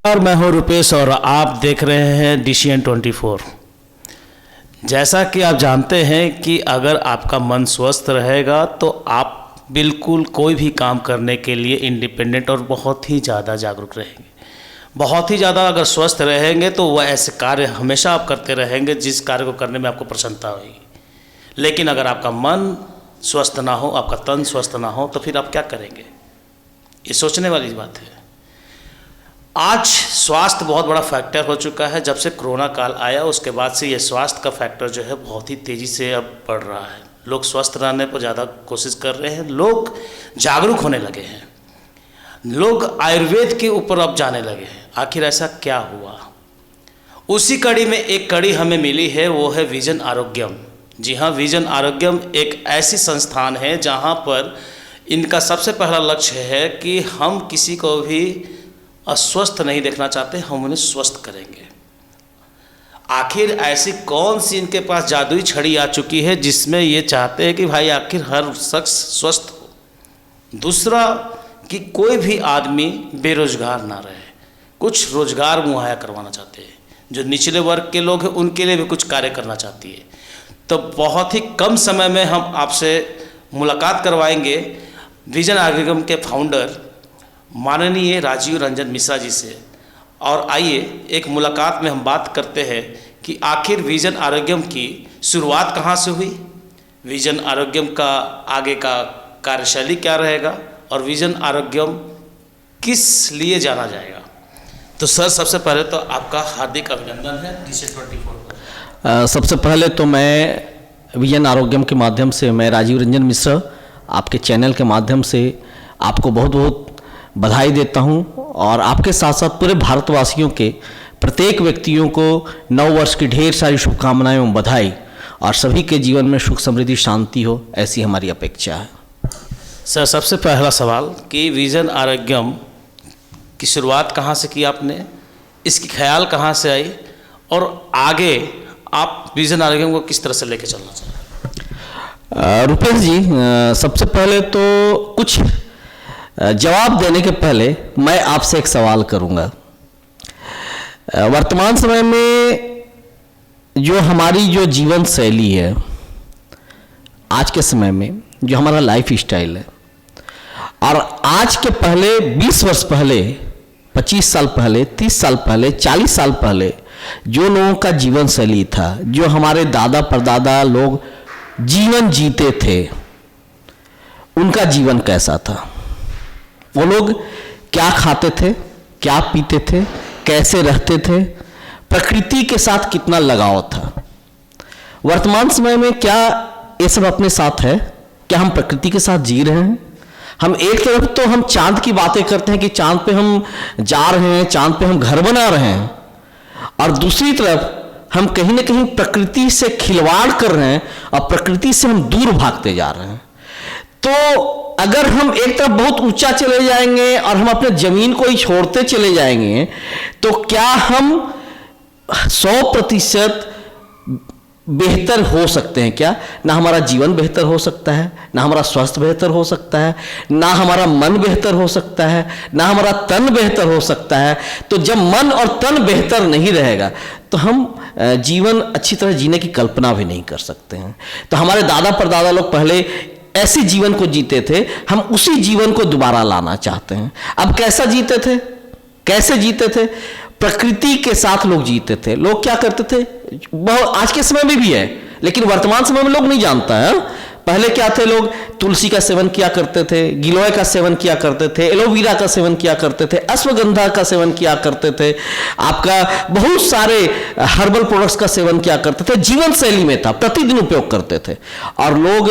और मैं हूं रुपेश और आप देख रहे हैं DCN 24। जैसा कि आप जानते हैं कि अगर आपका मन स्वस्थ रहेगा तो आप बिल्कुल कोई भी काम करने के लिए इंडिपेंडेंट और बहुत ही ज़्यादा जागरूक रहेंगे। बहुत ही ज़्यादा अगर स्वस्थ रहेंगे तो वह ऐसे कार्य हमेशा आप करते रहेंगे जिस कार्य को करने में आपको प्रसन्नता होगी। लेकिन अगर आपका मन स्वस्थ ना हो, आपका तन स्वस्थ ना हो, तो फिर आप क्या करेंगे? ये सोचने वाली बात है। आज स्वास्थ्य बहुत बड़ा फैक्टर हो चुका है। जब से कोरोना काल आया उसके बाद से ये स्वास्थ्य का फैक्टर जो है बहुत ही तेज़ी से अब बढ़ रहा है। लोग स्वस्थ रहने पर ज़्यादा कोशिश कर रहे हैं, लोग जागरूक होने लगे हैं, लोग आयुर्वेद के ऊपर अब जाने लगे हैं। आखिर ऐसा क्या हुआ? उसी कड़ी में एक कड़ी हमें मिली है, वो है विजन आरोग्यम। जी हाँ, विजन आरोग्यम एक ऐसी संस्थान है जहाँ पर इनका सबसे पहला लक्ष्य है कि हम किसी को भी अस्वस्थ नहीं देखना चाहते, हम उन्हें स्वस्थ करेंगे। आखिर ऐसी कौन सी इनके पास जादुई छड़ी आ चुकी है जिसमें ये चाहते हैं कि भाई आखिर हर शख्स स्वस्थ हो। दूसरा कि कोई भी आदमी बेरोजगार ना रहे, कुछ रोजगार मुहैया करवाना चाहते हैं। जो निचले वर्ग के लोग हैं उनके लिए भी कुछ कार्य करना चाहती है। तो बहुत ही कम समय में हम आपसे मुलाकात करवाएंगे विजन आरोग्यम के फाउंडर माननीय राजीव रंजन मिश्रा जी से। और आइए एक मुलाकात में हम बात करते हैं कि आखिर विजन आरोग्यम की शुरुआत कहाँ से हुई, विजन आरोग्यम का आगे का कार्यशैली क्या रहेगा और विजन आरोग्यम किस लिए जाना जाएगा। तो सर, सबसे पहले तो आपका हार्दिक अभिनंदन है DCN 24। सबसे पहले तो मैं विजन आरोग्यम के माध्यम से, मैं राजीव रंजन मिश्रा आपके चैनल के माध्यम से आपको बहुत बहुत बधाई देता हूं और आपके साथ साथ पूरे भारतवासियों के प्रत्येक व्यक्तियों को नव वर्ष की ढेर सारी शुभकामनाएं एवं बधाई, और सभी के जीवन में सुख समृद्धि शांति हो, ऐसी हमारी अपेक्षा है। सर, सबसे पहला सवाल कि विजन आरोग्यम की शुरुआत कहाँ से की आपने, इसकी ख्याल कहाँ से आई और आगे आप विजन आरोग्यम को किस तरह से लेके चलना चाहते? रुपेश जी, सबसे पहले तो कुछ जवाब देने के पहले मैं आपसे एक सवाल करूंगा। वर्तमान समय में जो हमारी जो जीवन शैली है, आज के समय में जो हमारा लाइफ स्टाइल है, और आज के पहले 20 वर्ष पहले, 25 साल पहले, 30 साल पहले, 40 साल पहले जो लोगों का जीवन शैली था, जो हमारे दादा परदादा लोग जीवन जीते थे, उनका जीवन कैसा था? वो लोग क्या खाते थे, क्या पीते थे, कैसे रहते थे, प्रकृति के साथ कितना लगाव था? वर्तमान समय में क्या ये सब अपने साथ है? क्या हम प्रकृति के साथ जी रहे हैं? हम एक तरफ तो हम चांद की बातें करते हैं कि चांद पे हम जा रहे हैं, चांद पे हम घर बना रहे हैं, और दूसरी तरफ हम कहीं ना कहीं प्रकृति से खिलवाड़ कर रहे हैं और प्रकृति से हम दूर भागते जा रहे हैं। तो अगर हम एक तरफ बहुत ऊंचा चले जाएंगे और हम अपने जमीन को ही छोड़ते चले जाएंगे, तो क्या हम 100% बेहतर हो सकते हैं? क्या ना हमारा जीवन बेहतर हो सकता है, ना हमारा स्वास्थ्य बेहतर हो सकता है, ना हमारा मन बेहतर हो सकता है, ना हमारा तन बेहतर हो सकता है। तो जब मन और तन बेहतर नहीं रहेगा तो हम जीवन अच्छी तरह जीने की कल्पना भी नहीं कर सकते हैं। तो हमारे दादा परदादा लोग पहले ऐसे जीवन को जीते थे, हम उसी जीवन को दोबारा लाना चाहते हैं। अब कैसा जीते थे? कैसे जीते थे? प्रकृति के साथ लोग जीते थे। लोग क्या करते थे, बहुत आज के समय में भी है, लेकिन वर्तमान समय में लोग नहीं जानता है। पहले क्या थे, लोग तुलसी का सेवन किया करते थे, गिलोय का सेवन किया करते थे, एलोवेरा का सेवन किया करते थे, अश्वगंधा का सेवन किया करते थे, आपका बहुत सारे हर्बल प्रोडक्ट्स का सेवन किया करते थे। जीवन शैली में था, प्रतिदिन उपयोग करते थे। और लोग,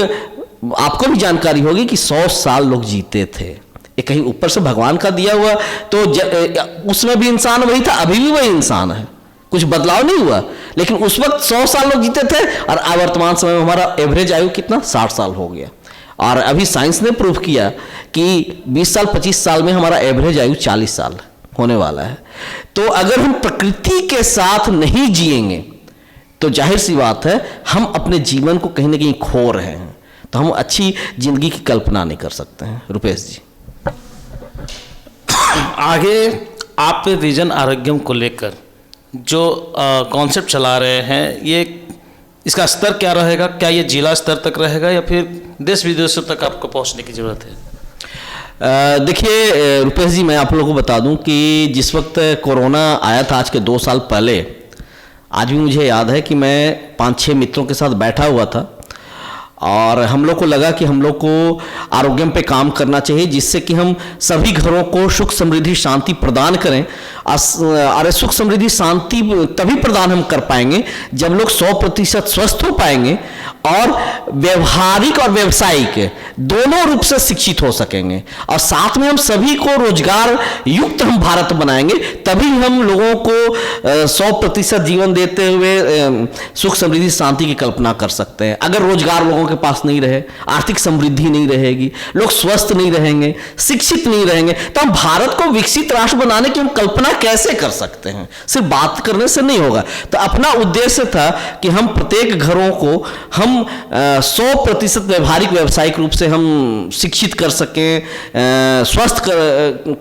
आपको भी जानकारी होगी कि 100 साल लोग जीते थे। ये कहीं ऊपर से भगवान का दिया हुआ, तो उसमें भी इंसान वही था, अभी भी वही इंसान है, कुछ बदलाव नहीं हुआ। लेकिन उस वक्त 100 साल लोग जीते थे और वर्तमान समय में हमारा एवरेज आयु कितना, 60 साल हो गया। और अभी साइंस ने प्रूव किया कि 20 साल 25 साल में हमारा एवरेज आयु 40 साल होने वाला है। तो अगर हम प्रकृति के साथ नहीं जिएंगे तो जाहिर सी बात है हम अपने जीवन को कहीं ना कहीं खो रहे हैं। तो हम अच्छी जिंदगी की कल्पना नहीं कर सकते हैं। रुपेश जी, आगे आप विजन आरोग्यम को लेकर जो कॉन्सेप्ट चला रहे हैं, ये इसका स्तर क्या रहेगा? क्या ये जिला स्तर तक रहेगा या फिर देश विदेशों तक आपको पहुंचने की ज़रूरत है? देखिए रुपेश जी, मैं आप लोगों को बता दूं कि जिस वक्त कोरोना आया था आज के 2 साल पहले, आज भी मुझे याद है कि मैं 5-6 मित्रों के साथ बैठा हुआ था और हम लोग को लगा कि हम लोग को आरोग्यम पे काम करना चाहिए, जिससे कि हम सभी घरों को सुख समृद्धि शांति प्रदान करें। अरे सुख समृद्धि शांति तभी प्रदान हम कर पाएंगे जब लोग 100% स्वस्थ हो पाएंगे और व्यवहारिक और व्यावसायिक दोनों रूप से शिक्षित हो सकेंगे, और साथ में हम सभी को रोजगार युक्त हम भारत बनाएंगे। तभी हम लोगों को 100% जीवन देते हुए सुख समृद्धि शांति की कल्पना कर सकते हैं। अगर रोजगार लोगों के पास नहीं रहे, आर्थिक समृद्धि नहीं रहेगी, लोग स्वस्थ नहीं रहेंगे, शिक्षित नहीं रहेंगे, तो हम भारत को विकसित राष्ट्र बनाने की हम कल्पना कैसे कर सकते हैं? सिर्फ बात करने से नहीं होगा। तो अपना उद्देश्य था कि हम प्रत्येक घरों को हम 100% व्यवहारिक व्यावसायिक रूप से हम शिक्षित कर सकें, स्वस्थ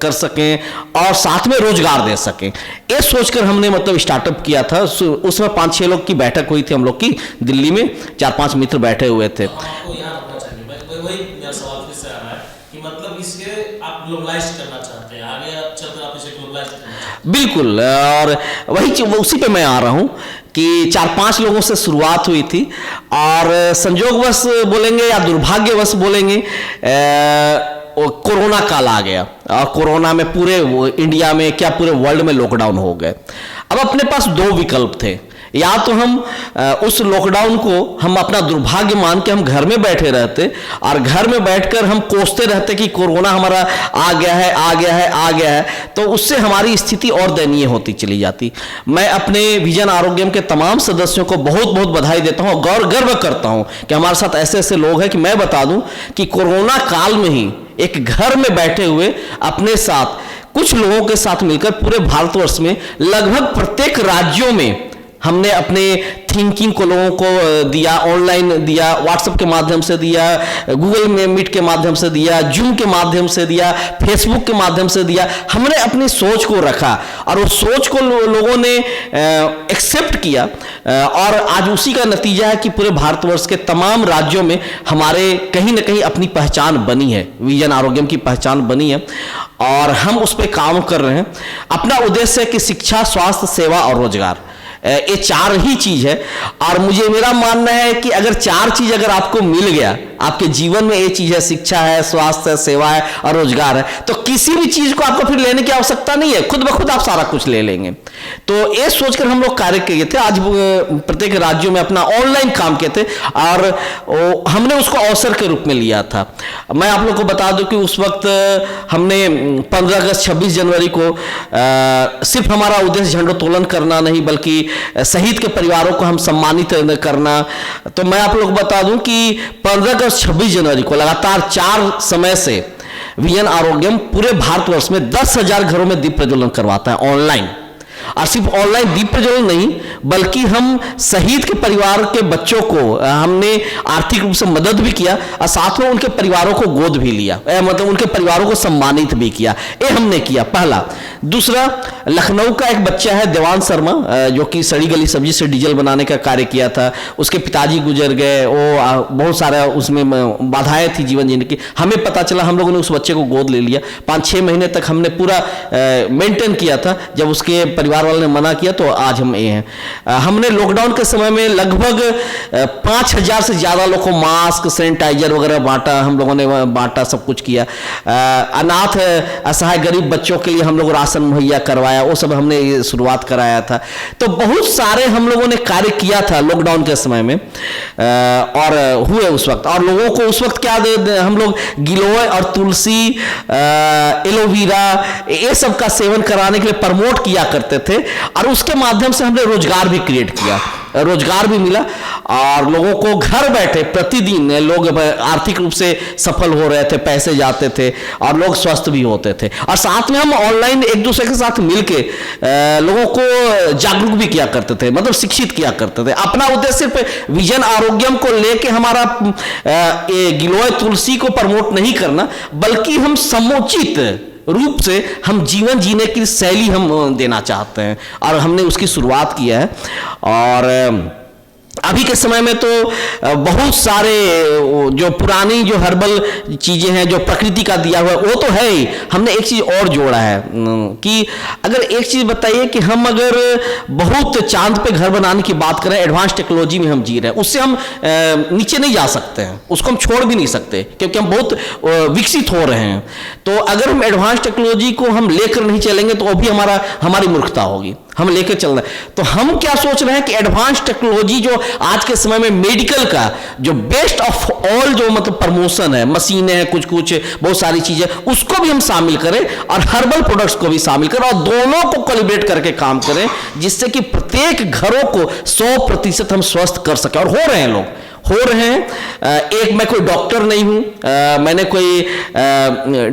कर सकें और साथ में रोजगार दे सकें। ये सोचकर हमने मतलब स्टार्टअप किया था। उसमें 5-6 लोग की बैठक हुई थी हम लोग की दिल्ली में, 4-5 मित्र बैठे हुए थे। आपको यहाँ रखना चाहिए, वही मेरा सवाल फिर से आ रहा है कि मतलब इसके आप ग्लोबलाइज करना चाहते हैं, आगे चलकर आप इसे ग्लोबलाइज करना चाहते हैं। बिल्कुल, और वही उसी पे मैं आ रहा हूँ कि 4-5 लोगों से शुरुआत हुई थी और संयोगवश बोलेंगे या दुर्भाग्यवश बोलेंगे, कोरोना काल आ गया और कोरोना में पूरे इंडिया में क्या पूरे वर्ल्ड में लॉकडाउन हो गए। अब अपने पास 2 विकल्प थे, या तो हम उस लॉकडाउन को हम अपना दुर्भाग्य मान के हम घर में बैठे रहते और घर में बैठकर हम कोसते रहते कि कोरोना हमारा आ गया है, आ गया है, आ गया है, तो उससे हमारी स्थिति और दयनीय होती चली जाती। मैं अपने विजन आरोग्यम के तमाम सदस्यों को बहुत बहुत बधाई देता हूँ, गर्व करता हूँ कि हमारे साथ ऐसे ऐसे लोग हैं कि मैं बता दूं कि कोरोना काल में ही एक घर में बैठे हुए अपने साथ कुछ लोगों के साथ मिलकर पूरे भारतवर्ष में लगभग प्रत्येक राज्यों में हमने अपने थिंकिंग को लोगों को दिया, ऑनलाइन दिया, व्हाट्सएप के माध्यम से दिया, गूगल में मीट के माध्यम से दिया, जूम के माध्यम से दिया, फेसबुक के माध्यम से दिया। हमने अपनी सोच को रखा और उस सोच को लोगों ने एक्सेप्ट किया और आज उसी का नतीजा है कि पूरे भारतवर्ष के तमाम राज्यों में हमारे कहीं ना कहीं अपनी पहचान बनी है, विजन आरोग्यम की पहचान बनी है और हम उस पर काम कर रहे हैं। अपना उद्देश्य है कि शिक्षा, स्वास्थ्य, सेवा और रोजगार, ये 4 ही चीज है और मेरा मानना है कि अगर 4 चीज अगर आपको मिल गया आपके जीवन में, ये चीज है, शिक्षा है, स्वास्थ्य है, सेवा है और रोजगार है, तो किसी भी चीज को आपको फिर लेने की आवश्यकता नहीं है, खुद ब खुद आप सारा कुछ ले लेंगे। तो ये सोचकर हम लोग कार्य किए थे। आज प्रत्येक राज्यों में अपना ऑनलाइन काम किए थे और हमने उसको अवसर के रूप में लिया था। मैं आप लोग को बता दूं कि उस वक्त हमने 15 अगस्त 26 जनवरी को सिर्फ हमारा उद्देश्य झंडोत्तोलन करना नहीं बल्कि शहीद के परिवारों को हम सम्मानित करना। तो मैं आप लोग बता दूं कि 15 अगस्त 26 जनवरी को लगातार 4 समय से विजन आरोग्यम पूरे भारतवर्ष में 10,000 घरों में दीप प्रज्वलन करवाता है ऑनलाइन। और सिर्फ ऑनलाइन दीप प्रज्वलन नहीं बल्कि हम शहीद के परिवार के बच्चों को हमने आर्थिक रूप से मदद भी किया और साथ में उनके परिवारों को गोद भी लिया, मतलब उनके परिवारों को सम्मानित भी किया। ये हमने किया, पहला। दूसरा, लखनऊ का एक बच्चा है देवान शर्मा जो कि सड़ी गली सब्जी से डीजल बनाने का कार्य किया था। उसके पिताजी गुजर गए, वो बहुत सारा उसमें बाधाएं थी जीवन जीने की। हमें पता चला, हम लोगों ने उस बच्चे को गोद ले लिया। 5-6 महीने तक हमने पूरा मेंटेन किया था। जब उसके परिवार वाले ने मना किया तो आज हम ये हैं। हमने लॉकडाउन के समय में लगभग 5,000 से ज्यादा लोगों को मास्क, सैनिटाइजर वगैरह बांटा, हम लोगों ने बांटा, सब कुछ किया। अनाथ असहाय गरीब बच्चों के लिए हम लोग राशन मुहैया करवाया, वो सब हमने ये शुरुआत कराया था। तो बहुत सारे हम लोगों ने कार्य किया था लॉकडाउन के समय में और हुए उस वक्त। और लोगों को उस वक्त क्या हम लोग गिलोय और तुलसी, एलोवेरा, ये सब का सेवन कराने के लिए प्रमोट किया करते थे और उसके माध्यम से हमने रोजगार भी क्रिएट किया, रोजगार भी मिला और लोगों को घर बैठे प्रतिदिन लोग आर्थिक रूप से सफल हो रहे थे, पैसे जाते थे और लोग स्वस्थ भी होते थे। और साथ में हम ऑनलाइन एक दूसरे के साथ मिलके लोगों को जागरूक भी किया करते थे, मतलब शिक्षित किया करते थे। अपना उद्देश्य सिर्फ विजन आरोग्यम को लेके हमारा गिलोय तुलसी को प्रमोट नहीं करना बल्कि हम समुचित रूप से हम जीवन जीने की शैली हम देना चाहते हैं, और हमने उसकी शुरुआत किया है। और अभी के समय में तो बहुत सारे जो पुरानी जो हर्बल चीज़ें हैं, जो प्रकृति का दिया हुआ है, वो तो है ही। हमने एक चीज़ और जोड़ा है कि अगर एक चीज़ बताइए कि हम अगर बहुत चांद पे घर बनाने की बात करें, एडवांस टेक्नोलॉजी में हम जी रहे हैं, उससे हम नीचे नहीं जा सकते हैं, उसको हम छोड़ भी नहीं सकते, क्योंकि हम बहुत विकसित हो रहे हैं। तो अगर हम एडवांस टेक्नोलॉजी को हम लेकर नहीं चलेंगे तो अभी हमारी मूर्खता होगी। हम लेकर चल रहे हैं, तो हम क्या सोच रहे हैं कि एडवांस टेक्नोलॉजी जो आज के समय में मेडिकल का जो बेस्ट ऑफ ऑल जो मतलब प्रमोशन है, मशीनें हैं, कुछ बहुत सारी चीजें, उसको भी हम शामिल करें और हर्बल प्रोडक्ट्स को भी शामिल करें, और दोनों को कोलिब्रेट करके काम करें, जिससे कि प्रत्येक घरों को 100% हम स्वस्थ कर सकें। और हो रहे हैं, लोग हो रहे हैं। एक मैं कोई डॉक्टर नहीं हूं, मैंने कोई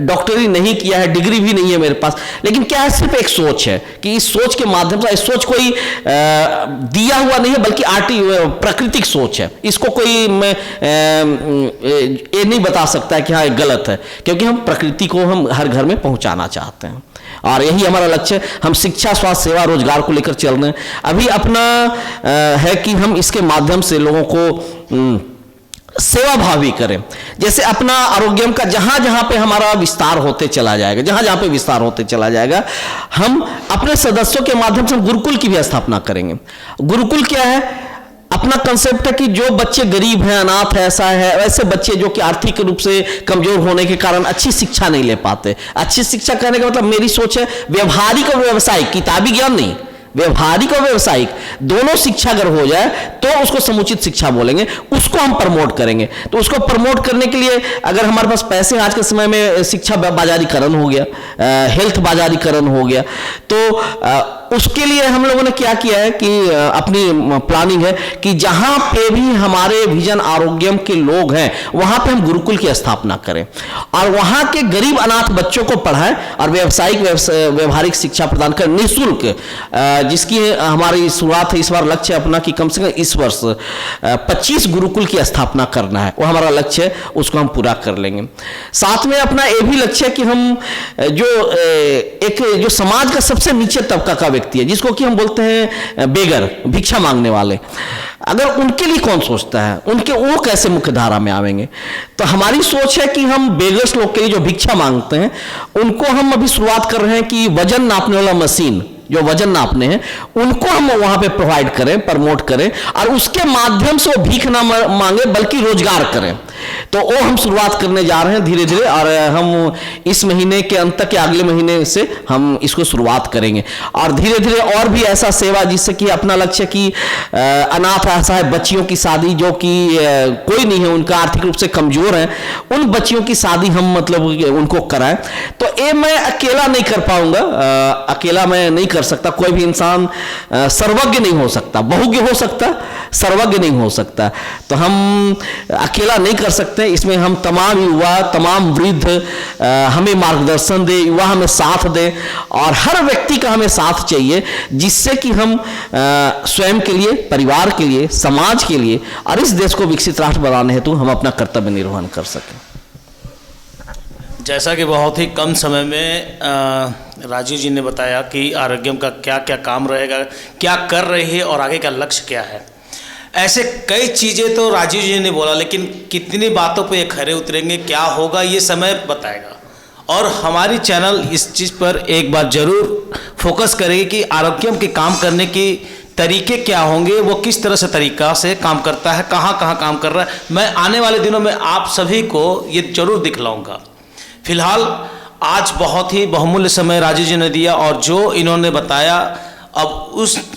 डॉक्टरी नहीं किया है, डिग्री भी नहीं है मेरे पास, लेकिन क्या है, सिर्फ एक सोच है कि इस सोच के माध्यम से, इस सोच कोई दिया हुआ नहीं है, बल्कि प्राकृतिक सोच है। इसको कोई ये नहीं बता सकता है कि हाँ ये गलत है, क्योंकि हम प्रकृति को हम हर घर में पहुंचाना चाहते हैं, और यही हमारा लक्ष्य है। हम शिक्षा, स्वास्थ्य, सेवा, रोजगार को लेकर चल रहे हैं। अभी अपना है कि हम इसके माध्यम से लोगों को सेवा भाव भी करें। जैसे अपना आरोग्यम का जहां जहां पे हमारा विस्तार होते चला जाएगा, जहां जहां पे विस्तार होते चला जाएगा, हम अपने सदस्यों के माध्यम से गुरुकुल की भी स्थापना करेंगे। गुरुकुल क्या है? अपना कंसेप्ट है कि जो बच्चे गरीब हैं, अनाथ है, ऐसा है, वैसे बच्चे जो कि आर्थिक रूप से कमजोर होने के कारण अच्छी शिक्षा नहीं ले पाते। अच्छी शिक्षा कहने का मतलब मेरी सोच है व्यवहारिक और व्यावसायिक, किताबी ज्ञान नहीं, व्यवहारिक और व्यावसायिक दोनों शिक्षा अगर हो जाए तो उसको समुचित शिक्षा बोलेंगे, उसको हम प्रमोट करेंगे। तो उसको प्रमोट करने के लिए अगर हमारे पास पैसे, आज के समय में शिक्षा बाजारीकरण हो गया, हेल्थ बाजारीकरण हो गया, तो उसके लिए हम लोगों ने क्या किया है कि अपनी प्लानिंग है कि जहां पे भी हमारे विजन आरोग्यम के लोग हैं, वहां पे हम गुरुकुल की स्थापना करें और वहां के गरीब अनाथ बच्चों को पढ़ाएं और व्यवहारिक शिक्षा प्रदान करें निःशुल्क, जिसकी हमारी शुरुआत है। इस बार लक्ष्य है अपना कि कम से कम इस वर्ष 25 गुरुकुल की स्थापना करना है, वो हमारा लक्ष्य है, उसको हम पूरा कर लेंगे। साथ में अपना ये भी लक्ष्य है कि हम जो समाज का सबसे नीचे तबका का व्यक्ति है, जिसको कि हम बोलते हैं बेगर, भिक्षा मांगने वाले, अगर उनके लिए कौन सोचता है, वो कैसे मुख्य धारा में आवेंगे? तो हमारी सोच है कि हम बेगर्स लोग के लिए जो भिक्षा मांगते हैं, उनको हम अभी शुरुआत कर रहे हैं कि वजन नापने वाला मशीन, जो वजन नापने हैं, उनको हम वहां पे प्रोवाइड करें, प्रमोट करें, और उसके माध्यम से वो भीख ना मांगे बल्कि रोजगार करें। तो वो हम शुरुआत करने जा रहे हैं धीरे धीरे, और हम इस महीने के अंत तक या अगले महीने से हम इसको शुरुआत करेंगे, और धीरे धीरे और भी ऐसा सेवा, जिससे कि अपना लक्ष्य कि अनाथ असहाय बच्चियों की शादी, जो कि कोई नहीं है, उनका आर्थिक रूप से कमजोर है, उन बच्चियों की शादी हम मतलब उनको कराएं। तो ये मैं अकेला नहीं कर पाऊंगा, अकेला मैं नहीं कर सकता। कोई भी इंसान सर्वज्ञ नहीं हो सकता, बहुज्ञ हो सकता, सर्वज्ञ नहीं हो सकता। तो हम अकेला नहीं कर सकते, इसमें हम तमाम युवा, तमाम वृद्ध हमें मार्गदर्शन दे, युवा हमें साथ दे, और हर व्यक्ति का हमें साथ चाहिए, जिससे कि हम स्वयं के लिए, परिवार के लिए, समाज के लिए और इस देश को विकसित राष्ट्र बनाने हेतु हम अपना कर्तव्य निर्वहन कर सकें। जैसा कि बहुत ही कम समय में राजीव जी ने बताया कि आरोग्यम का क्या क्या काम रहेगा, क्या कर रही है और आगे का लक्ष्य क्या है। ऐसे कई चीज़ें तो राजीव जी ने बोला, लेकिन कितनी बातों पे ये खरे उतरेंगे, क्या होगा, ये समय बताएगा। और हमारी चैनल इस चीज़ पर एक बार ज़रूर फोकस करेगी कि आरोग्यम के काम करने की तरीके क्या होंगे, वो किस तरह से तरीका से काम करता है, कहाँ कहाँ काम कर रहा है। मैं आने वाले दिनों में आप सभी को ये जरूर दिखलाऊंगा। फिलहाल आज बहुत ही बहुमूल्य समय राजीव जी ने दिया, और जो इन्होंने बताया, अब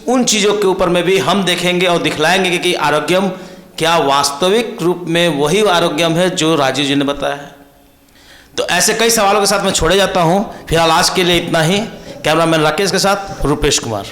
उन चीज़ों के ऊपर में भी हम देखेंगे और दिखलाएंगे कि आरोग्यम क्या वास्तविक रूप में वही आरोग्यम है जो राजीव जी ने बताया है। तो ऐसे कई सवालों के साथ मैं छोड़े जाता हूँ। फिलहाल आज के लिए इतना ही। कैमरामैन राकेश के साथ रूपेश कुमार।